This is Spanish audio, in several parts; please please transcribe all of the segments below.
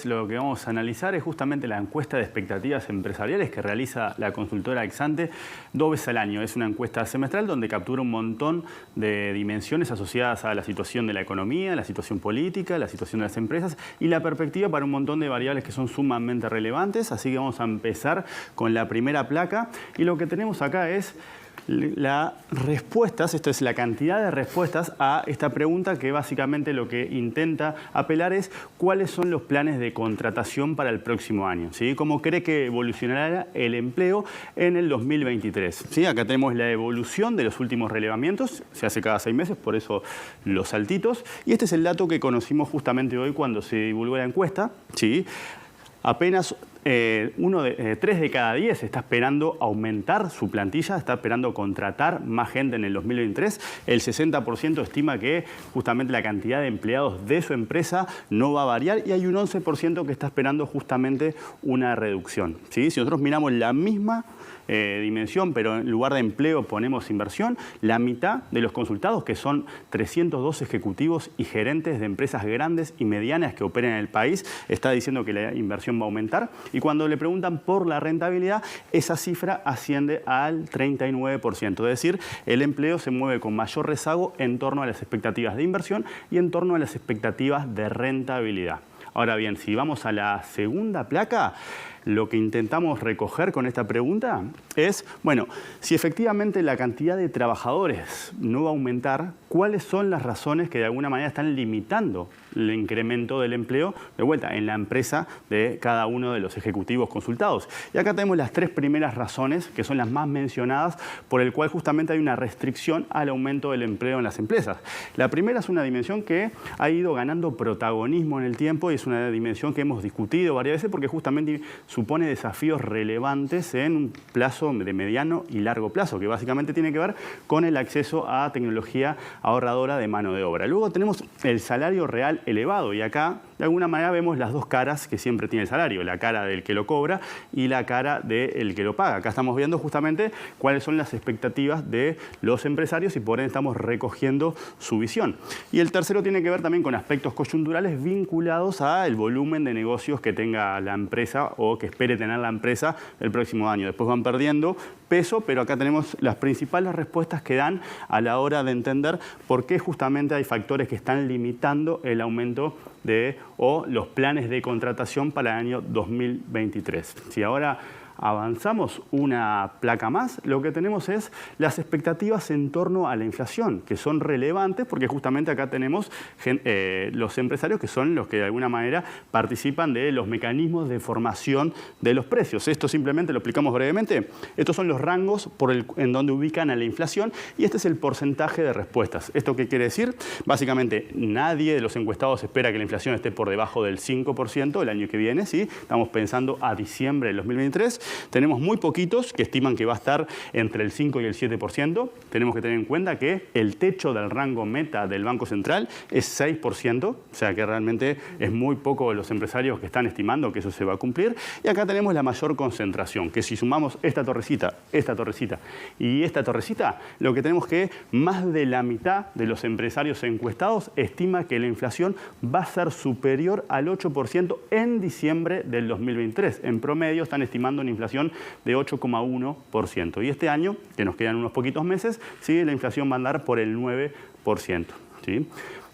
Lo que vamos a analizar es justamente la encuesta de expectativas empresariales que realiza la consultora Exante 2 veces al año. Es una encuesta semestral donde captura un montón de dimensiones asociadas a la situación de la economía, la situación política, la situación de las empresas y la perspectiva para un montón de variables que son sumamente relevantes. Así que vamos a empezar con la primera placa y lo que tenemos acá es las respuestas, esto es la cantidad de respuestas a esta pregunta que básicamente lo que intenta apelar es cuáles son los planes de contratación para el próximo año, ¿sí? ¿Cómo cree que evolucionará el empleo en el 2023? ¿Sí? Acá tenemos la evolución de los últimos relevamientos, se hace cada 6 meses, por eso los saltitos. Y este es el dato que conocimos justamente hoy cuando se divulgó la encuesta, ¿sí? Apenas 3 de cada 10 está esperando aumentar su plantilla, está esperando contratar más gente en el 2023. El 60% estima que justamente la cantidad de empleados de su empresa no va a variar y hay un 11% que está esperando justamente una reducción, ¿sí? Si nosotros miramos la misma dimensión, pero en lugar de empleo ponemos inversión, la mitad de los consultados, que son 302 ejecutivos y gerentes de empresas grandes y medianas que operen en el país, está diciendo que la inversión va a aumentar. Y cuando le preguntan por la rentabilidad, esa cifra asciende al 39%. Es decir, el empleo se mueve con mayor rezago en torno a las expectativas de inversión y en torno a las expectativas de rentabilidad. Ahora bien, si vamos a la segunda placa, lo que intentamos recoger con esta pregunta es, bueno, si efectivamente la cantidad de trabajadores no va a aumentar, ¿cuáles son las razones que de alguna manera están limitando el incremento del empleo de vuelta en la empresa de cada uno de los ejecutivos consultados? Y acá tenemos las 3 primeras razones, que son las más mencionadas, por el cual justamente hay una restricción al aumento del empleo en las empresas. La primera es una dimensión que ha ido ganando protagonismo en el tiempo y es una dimensión que hemos discutido varias veces porque justamente supone desafíos relevantes en un plazo de mediano y largo plazo, que básicamente tiene que ver con el acceso a tecnología ahorradora de mano de obra. Luego tenemos el salario real elevado y acá de alguna manera vemos las dos caras que siempre tiene el salario, la cara del que lo cobra y la cara del que lo paga. Acá estamos viendo justamente cuáles son las expectativas de los empresarios y por ende estamos recogiendo su visión. Y el tercero tiene que ver también con aspectos coyunturales vinculados al volumen de negocios que tenga la empresa o que espere tener la empresa el próximo año. Después van perdiendo peso, pero acá tenemos las principales respuestas que dan a la hora de entender por qué justamente hay factores que están limitando el aumento o los planes de contratación para el año 2023. Si ahora avanzamos una placa más, lo que tenemos es las expectativas en torno a la inflación, que son relevantes porque justamente acá tenemos los empresarios que son los que de alguna manera participan de los mecanismos de formación de los precios. Esto simplemente lo explicamos brevemente. Estos son los rangos en donde ubican a la inflación y este es el porcentaje de respuestas. ¿Esto qué quiere decir? Básicamente nadie de los encuestados espera que la inflación esté por debajo del 5% el año que viene, ¿sí? Estamos pensando a diciembre del 2023. Tenemos muy poquitos que estiman que va a estar entre el 5 y el 7%. Tenemos que tener en cuenta que el techo del rango meta del Banco Central es 6%, o sea que realmente es muy poco los empresarios que están estimando que eso se va a cumplir. Y acá tenemos la mayor concentración, que si sumamos esta torrecita y esta torrecita, lo que tenemos que más de la mitad de los empresarios encuestados estima que la inflación va a ser superior al 8% en diciembre del 2023. En promedio están estimando una inflación de 8,1%. Y este año, que nos quedan unos poquitos meses, sí, la inflación va a andar por el 9%. ¿Sí?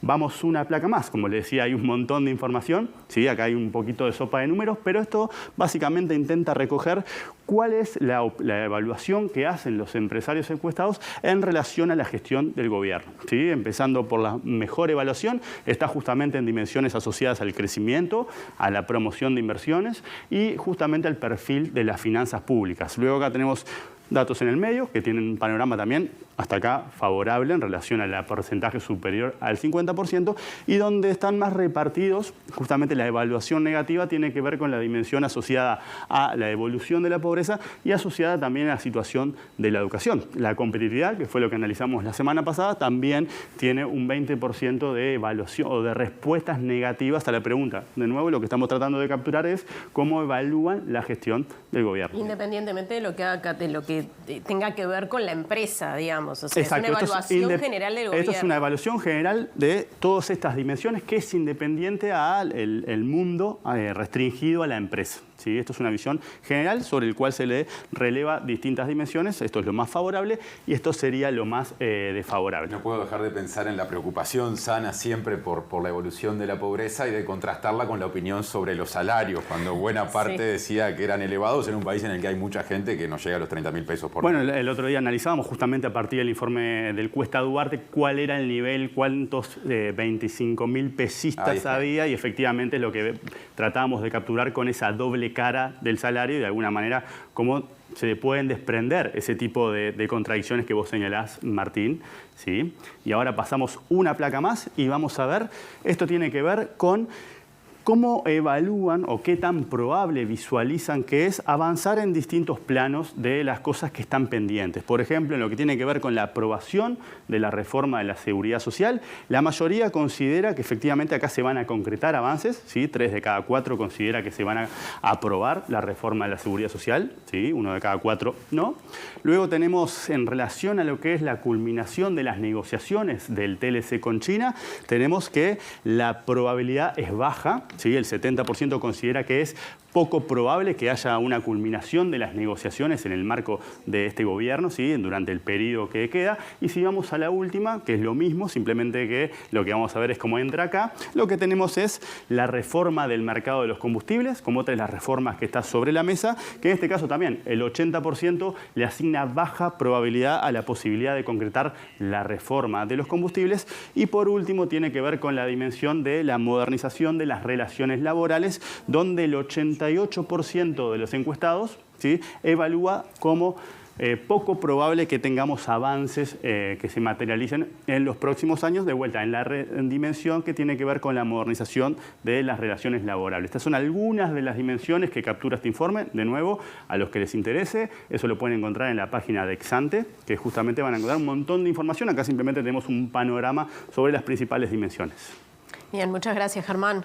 Vamos una placa más. Como les decía, hay un montón de información. ¿Sí? Acá hay un poquito de sopa de números, pero esto básicamente intenta recoger cuál es la evaluación que hacen los empresarios encuestados en relación a la gestión del gobierno. ¿Sí? Empezando por la mejor evaluación, está justamente en dimensiones asociadas al crecimiento, a la promoción de inversiones y justamente al perfil de las finanzas públicas. Luego acá tenemos datos en el medio que tienen un panorama también hasta acá favorable en relación al porcentaje superior al 50% y donde están más repartidos, justamente la evaluación negativa tiene que ver con la dimensión asociada a la evolución de la pobreza y asociada también a la situación de la educación. La competitividad, que fue lo que analizamos la semana pasada, también tiene un 20% de evaluación o de respuestas negativas a la pregunta. De nuevo, lo que estamos tratando de capturar es cómo evalúan la gestión del gobierno. Independientemente de lo que tenga que ver con la empresa, digamos. O sea, exacto, es una evaluación general del gobierno. Esto es una evaluación general de todas estas dimensiones que es independiente al el mundo restringido a la empresa. ¿Sí? Esto es una visión general sobre el cual se le releva distintas dimensiones. Esto es lo más favorable y esto sería lo más desfavorable. No puedo dejar de pensar en la preocupación sana siempre por la evolución de la pobreza y de contrastarla con la opinión sobre los salarios, cuando buena parte decía que eran elevados en un país en el que hay mucha gente que no llega a los 30.000 pesos por mes. Bueno, el otro día analizábamos justamente a partir del informe del Cuesta Duarte cuál era el nivel, cuántos 25.000 pesistas había, y efectivamente lo que tratábamos de capturar con esa doble cara del salario y de alguna manera cómo se pueden desprender ese tipo de contradicciones que vos señalás, Martín. ¿Sí? Y ahora pasamos una placa más y vamos a ver, esto tiene que ver con cómo evalúan o qué tan probable visualizan que es avanzar en distintos planos de las cosas que están pendientes. Por ejemplo, en lo que tiene que ver con la aprobación de la reforma de la seguridad social, la mayoría considera que efectivamente acá se van a concretar avances, ¿sí? 3 de cada 4 considera que se van a aprobar la reforma de la seguridad social, ¿sí? 1 de cada 4 no. Luego tenemos, en relación a lo que es la culminación de las negociaciones del TLC con China, tenemos que la probabilidad es baja. ¿Sí? El 70% considera que es poco probable que haya una culminación de las negociaciones en el marco de este gobierno, ¿sí? Durante el periodo que queda. Y si vamos a la última, que es lo mismo, simplemente que lo que vamos a ver es cómo entra acá, lo que tenemos es la reforma del mercado de los combustibles, como otra de las reformas que está sobre la mesa, que en este caso también el 80% le asigna baja probabilidad a la posibilidad de concretar la reforma de los combustibles. Y por último tiene que ver con la dimensión de la modernización de las relaciones laborales, donde el 88% de los encuestados, ¿sí? evalúa como poco probable que tengamos avances que se materialicen en los próximos años, de vuelta en la dimensión que tiene que ver con la modernización de las relaciones laborales. Estas son algunas de las dimensiones que captura este informe. De nuevo, a los que les interese, eso lo pueden encontrar en la página de Exante, que justamente van a encontrar un montón de información. Acá simplemente tenemos un panorama sobre las principales dimensiones. Bien, muchas gracias, Germán.